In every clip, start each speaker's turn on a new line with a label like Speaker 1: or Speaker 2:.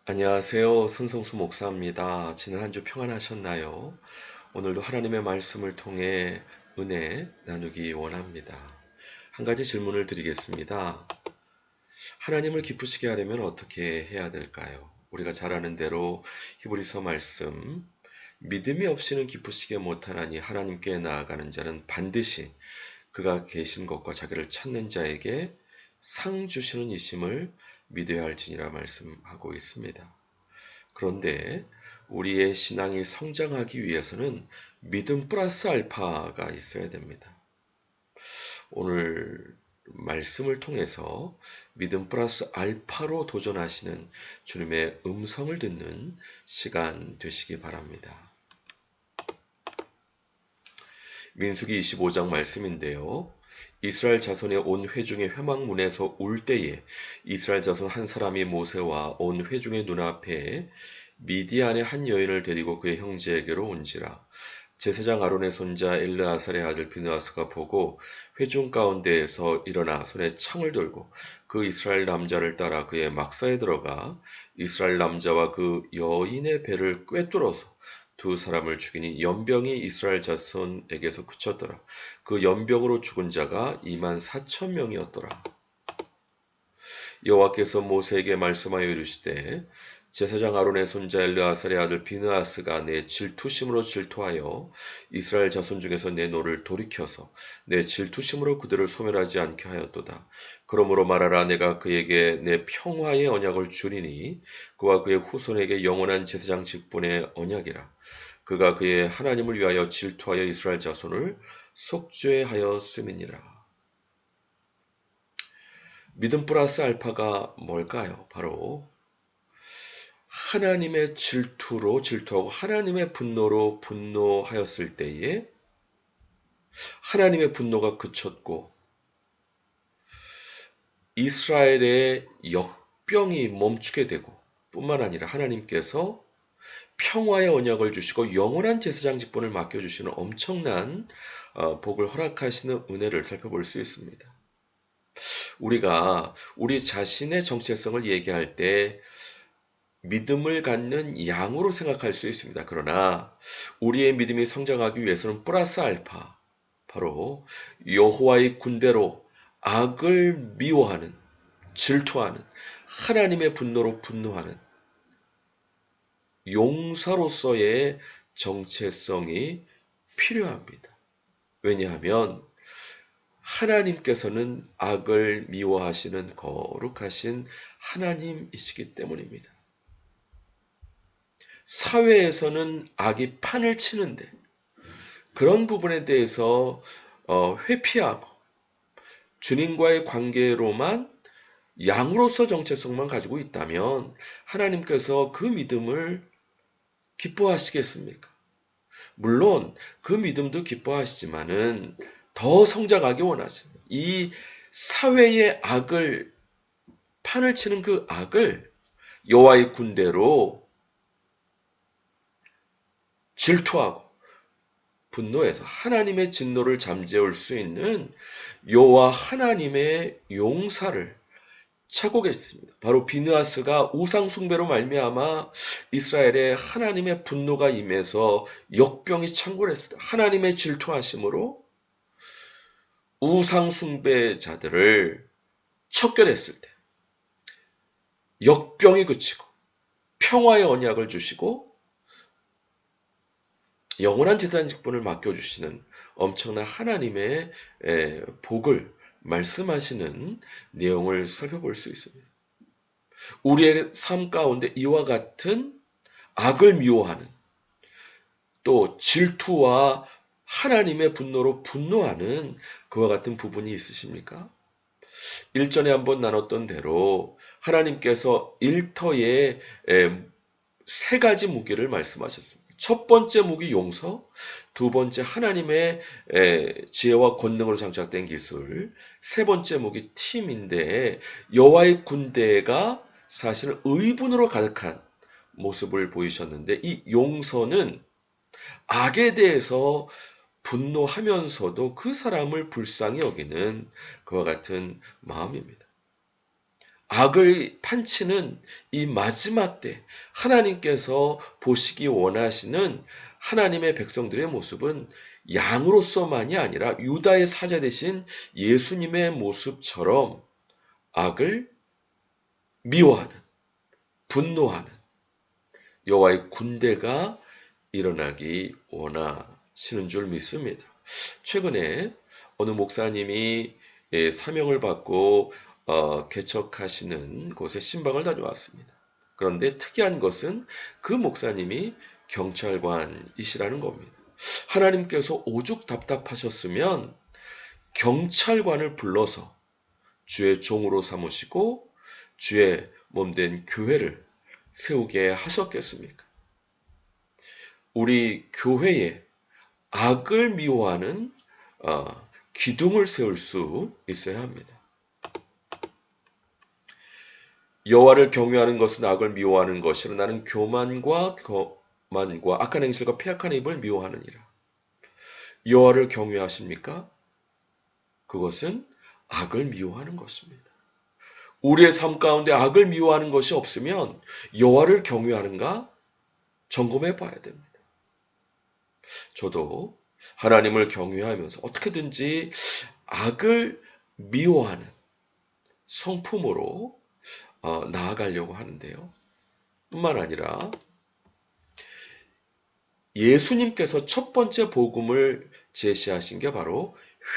Speaker 1: 안녕하세요. 손성수 목사입니다. 지난 한 주 평안하셨나요? 오늘도 하나님의 말씀을 통해 은혜 나누기 원합니다. 한 가지 질문을 드리겠습니다. 하나님을 기쁘시게 하려면 어떻게 해야 될까요? 우리가 잘 아는 대로 히브리서 말씀, 믿음이 없이는 기쁘시게 못하나니 하나님께 나아가는 자는 반드시 그가 계신 것과 자기를 찾는 자에게 상 주시는 이심을 믿어야 할지니라 말씀하고 있습니다. 그런데 우리의 신앙이 성장하기 위해서는 믿음 플러스 알파가 있어야 됩니다. 오늘 말씀을 통해서 믿음 플러스 알파로 도전하시는 주님의 음성을 듣는 시간 되시기 바랍니다. 민수기 25장 말씀인데요. 이스라엘 자손의 온 회중의 회막문에서 울 때에 이스라엘 자손 한 사람이 모세와 온 회중의 눈앞에 미디안의 한 여인을 데리고 그의 형제에게로 온지라. 제사장 아론의 손자 엘르아살의 아들 비느하스가 보고 회중 가운데에서 일어나 손에 창을 들고 그 이스라엘 남자를 따라 그의 막사에 들어가 이스라엘 남자와 그 여인의 배를 꿰뚫어서 두 사람을 죽이니 연병이 이스라엘 자손에게서 그쳤더라. 그 연병으로 죽은 자가 24,000명이었더라. 여호와께서 모세에게 말씀하여 이르시되 제사장 아론의 손자 엘르아살의 아들 비느하스가 내 질투심으로 질투하여 이스라엘 자손 중에서 내 노를 돌이켜서 내 질투심으로 그들을 소멸하지 않게 하였도다. 그러므로 말하라. 내가 그에게 내 평화의 언약을 주리니 그와 그의 후손에게 영원한 제사장 직분의 언약이라. 그가 그의 하나님을 위하여 질투하여 이스라엘 자손을 속죄하였음이니라. 믿음 플러스 알파가 뭘까요? 바로 하나님의 질투로 질투하고 하나님의 분노로 분노하였을 때에 하나님의 분노가 그쳤고 이스라엘의 역병이 멈추게 되고 뿐만 아니라 하나님께서 평화의 언약을 주시고 영원한 제사장 직분을 맡겨주시는 엄청난 복을 허락하시는 은혜를 살펴볼 수 있습니다. 우리가 우리 자신의 정체성을 얘기할 때 믿음을 갖는 양으로 생각할 수 있습니다. 그러나 우리의 믿음이 성장하기 위해서는 플러스 알파, 바로 여호와의 군대로 악을 미워하는, 질투하는, 하나님의 분노로 분노하는 용사로서의 정체성이 필요합니다. 왜냐하면 하나님께서는 악을 미워하시는 거룩하신 하나님이시기 때문입니다. 사회에서는 악이 판을 치는데 그런 부분에 대해서 회피하고 주님과의 관계로만 양으로서 정체성만 가지고 있다면 하나님께서 그 믿음을 기뻐하시겠습니까? 물론 그 믿음도 기뻐하시지만은 더 성장하기 원하십니다. 이 사회의 악을 판을 치는 그 악을 여호와의 군대로 질투하고 분노해서 하나님의 진노를 잠재울 수 있는 여호와 하나님의 용사를 찾고 계십니다. 바로 비느하스가 우상 숭배로 말미암아 이스라엘에 하나님의 분노가 임해서 역병이 창궐했습니다. 하나님의 질투하심으로 우상 숭배자들을 척결했을 때 역병이 그치고 평화의 언약을 주시고 영원한 제사장 직분을 맡겨주시는 엄청난 하나님의 복을 말씀하시는 내용을 살펴볼 수 있습니다. 우리의 삶 가운데 이와 같은 악을 미워하는 또 질투와 하나님의 분노로 분노하는 그와 같은 부분이 있으십니까? 일전에 한번 나눴던 대로 하나님께서 일터에 세 가지 무기를 말씀하셨습니다. 첫 번째 무기 용서, 두 번째 하나님의 지혜와 권능으로 장착된 기술, 세 번째 무기 팀인데 여호와의 군대가 사실은 의분으로 가득한 모습을 보이셨는데 이 용서는 악에 대해서 분노하면서도 그 사람을 불쌍히 여기는 그와 같은 마음입니다. 악을 판치는 이 마지막 때 하나님께서 보시기 원하시는 하나님의 백성들의 모습은 양으로서만이 아니라 유다의 사자 되신 예수님의 모습처럼 악을 미워하는, 분노하는 여호와의 군대가 일어나기 원하시는 줄 믿습니다. 최근에 어느 목사님이 사명을 받고 개척하시는 곳에 신방을 다녀왔습니다. 그런데 특이한 것은 그 목사님이 경찰관이시라는 겁니다. 하나님께서 오죽 답답하셨으면 경찰관을 불러서 주의 종으로 삼으시고 주의 몸된 교회를 세우게 하셨겠습니까? 우리 교회에 악을 미워하는 기둥을 세울 수 있어야 합니다. 여호와를 경외하는 것은 악을 미워하는 것이라. 나는 교만과 악한 행실과 패악한 입을 미워하느니라. 여호와를 경외하십니까? 그것은 악을 미워하는 것입니다. 우리의 삶 가운데 악을 미워하는 것이 없으면 여호와를 경외하는가 점검해 봐야 됩니다. 저도 하나님을 경외하면서 어떻게든지 악을 미워하는 성품으로 나아가려고 하는데요. 뿐만 아니라 예수님께서 첫 번째 복음을 제시하신 게 바로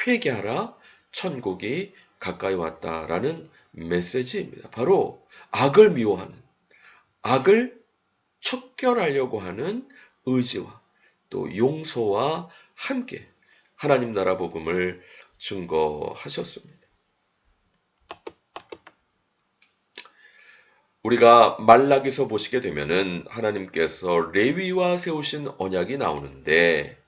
Speaker 1: 회개하라, 천국이 가까이 왔다라는 메시지입니다. 바로 악을 미워하는, 악을 척결하려고 하는 의지와 또 용서와 함께 하나님 나라 복음을 증거하셨습니다. 우리가 말라기서 보시게 되면은 하나님께서 레위와 세우신 언약이 나오는데,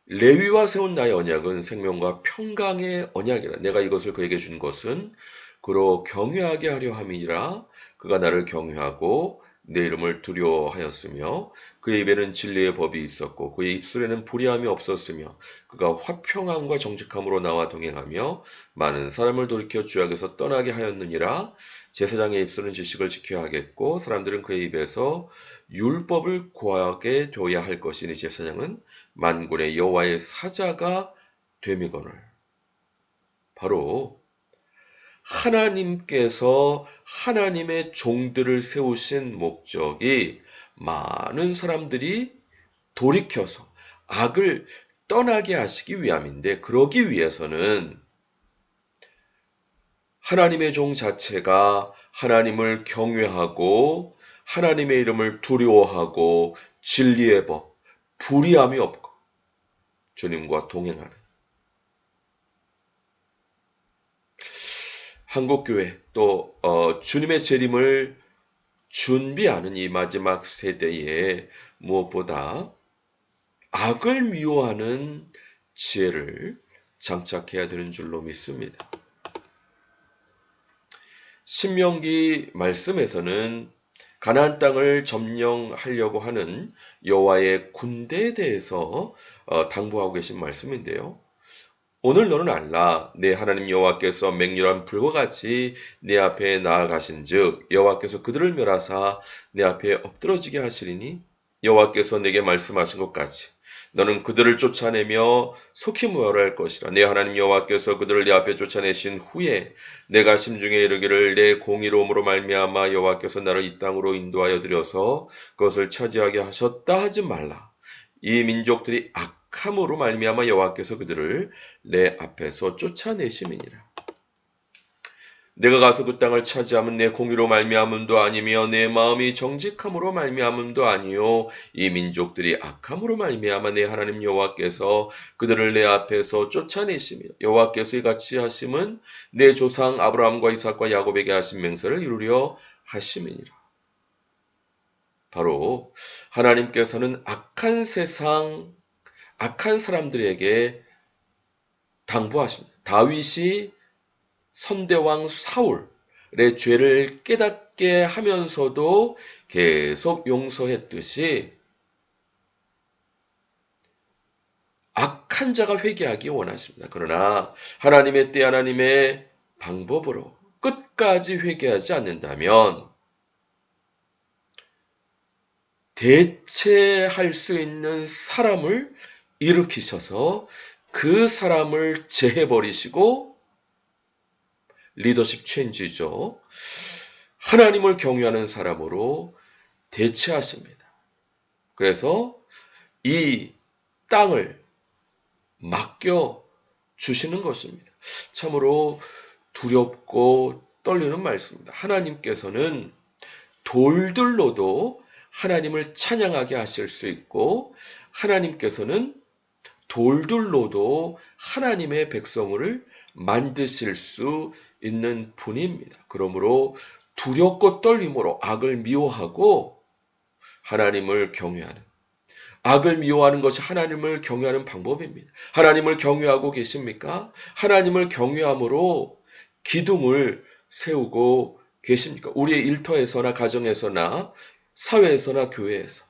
Speaker 1: 레위와 세운 나의 언약은 생명과 평강의 언약이라. 내가 이것을 그에게 준 것은 그로 경외하게 하려 함이니라. 그가 나를 경외하고 내 이름을 두려워하였으며 그의 입에는 진리의 법이 있었고 그의 입술에는 불의함이 없었으며 그가 화평함과 정직함으로 나와 동행하며 많은 사람을 돌이켜 죄악에서 떠나게 하였느니라. 제사장의 입술은 지식을 지켜야 하겠고 사람들은 그의 입에서 율법을 구하게 되어야 할 것이니 제사장은 만군의 여호와의 사자가 됨이거늘. 바로 하나님께서 하나님의 종들을 세우신 목적이 많은 사람들이 돌이켜서 악을 떠나게 하시기 위함인데, 그러기 위해서는 하나님의 종 자체가 하나님을 경외하고 하나님의 이름을 두려워하고 진리의 법, 불의함이 없고 주님과 동행하는 한국교회 또 주님의 재림을 준비하는 이 마지막 세대에 무엇보다 악을 미워하는 지혜를 장착해야 되는 줄로 믿습니다. 신명기 말씀에서는 가나안 땅을 점령하려고 하는 여호와의 군대에 대해서 당부하고 계신 말씀인데요. 오늘 너는 알라. 내 하나님 여호와께서 맹렬한 불과 같이 내 앞에 나아가신즉 여호와께서 그들을 멸하사 내 앞에 엎드러지게 하시리니 여호와께서 내게 말씀하신 것 같이 너는 그들을 쫓아내며 속히 멸할 것이라. 내 하나님 여호와께서 그들을 내 앞에 쫓아내신 후에 내가 심중에 이르기를 내 공의로움으로 말미암아 여호와께서 나를 이 땅으로 인도하여 들여서 그것을 차지하게 하셨다 하지 말라. 이 민족들이 악함으로 말미암아 여호와께서 그들을 내 앞에서 쫓아내심이니라. 내가 가서 그 땅을 차지하면 내 공의로 말미암음도 아니며 내 마음이 정직함으로 말미암음도 아니요 이 민족들이 악함으로 말미암아 내 하나님 여호와께서 그들을 내 앞에서 쫓아내시며 여호와께서 이같이 하심은 내 조상 아브라함과 이삭과 야곱에게 하신 맹세를 이루려 하심이니라. 바로 하나님께서는 악한 세상, 악한 사람들에게 당부하십니다. 다윗이 선대왕 사울의 죄를 깨닫게 하면서도 계속 용서했듯이 악한 자가 회개하기 원하십니다. 그러나 하나님의 때 하나님의 방법으로 끝까지 회개하지 않는다면 대체할 수 있는 사람을 일으키셔서 그 사람을 제해버리시고, 리더십 체인지죠. 하나님을 경외하는 사람으로 대체하십니다. 그래서 이 땅을 맡겨 주시는 것입니다. 참으로 두렵고 떨리는 말씀입니다. 하나님께서는 돌들로도 하나님을 찬양하게 하실 수 있고, 하나님께서는 돌들로도 하나님의 백성을 만드실 수 있는 분입니다. 그러므로 두렵고 떨림으로 악을 미워하고 하나님을 경외하는, 악을 미워하는 것이 하나님을 경외하는 방법입니다. 하나님을 경외하고 계십니까? 하나님을 경외함으로 기둥을 세우고 계십니까? 우리의 일터에서나 가정에서나 사회에서나 교회에서,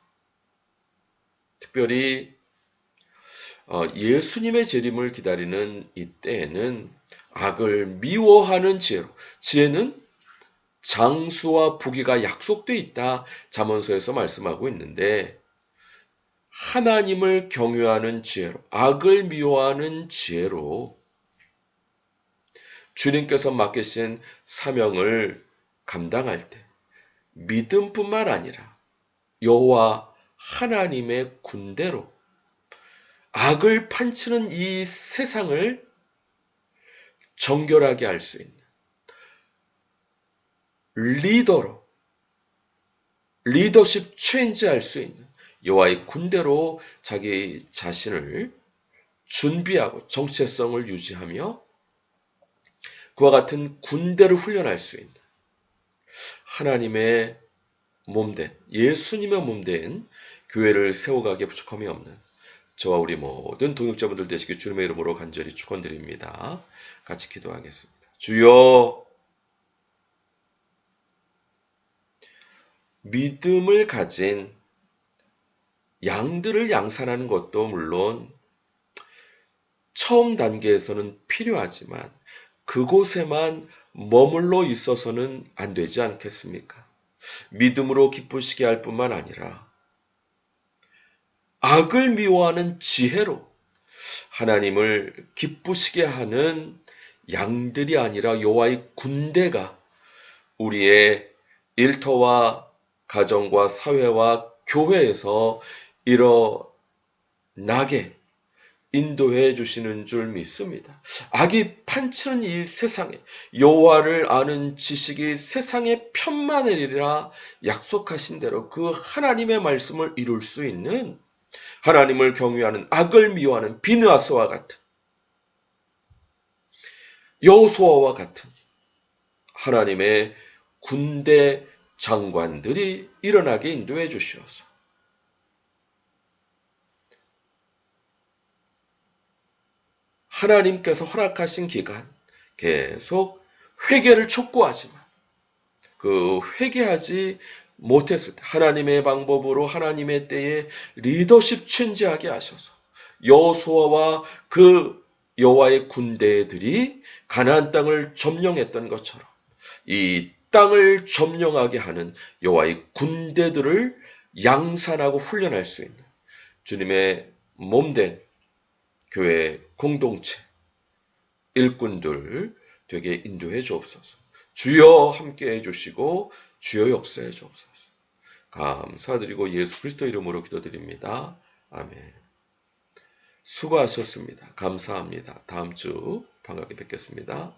Speaker 1: 특별히 예수님의 재림을 기다리는 이때에는 악을 미워하는 지혜로, 지혜는 장수와 부귀가 약속되어 있다, 잠언서에서 말씀하고 있는데, 하나님을 경외하는 지혜로, 악을 미워하는 지혜로 주님께서 맡기신 사명을 감당할 때 믿음뿐만 아니라 여호와 하나님의 군대로 악을 판치는 이 세상을 정결하게 할 수 있는 리더로, 리더십 체인지할 수 있는 여호와의 군대로 자기 자신을 준비하고 정체성을 유지하며 그와 같은 군대를 훈련할 수 있는 하나님의 몸된, 예수님의 몸된 교회를 세워가기에 부족함이 없는 저와 우리 모든 동역자분들 되시길 주님의 이름으로 간절히 축원드립니다. 같이 기도하겠습니다. 주여, 믿음을 가진 양들을 양산하는 것도 물론 처음 단계에서는 필요하지만 그곳에만 머물러 있어서는 안 되지 않겠습니까? 믿음으로 기쁘시게 할 뿐만 아니라 악을 미워하는 지혜로 하나님을 기쁘시게 하는 양들이 아니라 여호와의 군대가 우리의 일터와 가정과 사회와 교회에서 일어나게 인도해 주시는 줄 믿습니다. 악이 판치는 이 세상에 여호와를 아는 지식이 세상에 편만하리라 약속하신 대로 그 하나님의 말씀을 이룰 수 있는, 하나님을 경외하는, 악을 미워하는 비느하스와 같은, 여호수아와 같은 하나님의 군대 장관들이 일어나게 인도해 주시옵소서. 하나님께서 허락하신 기간 계속 회개를 촉구하지만 그 회개하지 못했을 때 하나님의 방법으로 하나님의 때에 리더십 체인지하게 하셔서 여호수아와 그 여호와의 군대들이 가나안 땅을 점령했던 것처럼 이 땅을 점령하게 하는 여호와의 군대들을 양산하고 훈련할 수 있는 주님의 몸된 교회 공동체, 일꾼들 되게 인도해 주옵소서. 주여 함께해 주시고 주여 역사해 주옵소서. 감사드리고 예수 그리스도 이름으로 기도드립니다. 아멘. 수고하셨습니다. 감사합니다. 다음 주 반갑게 뵙겠습니다.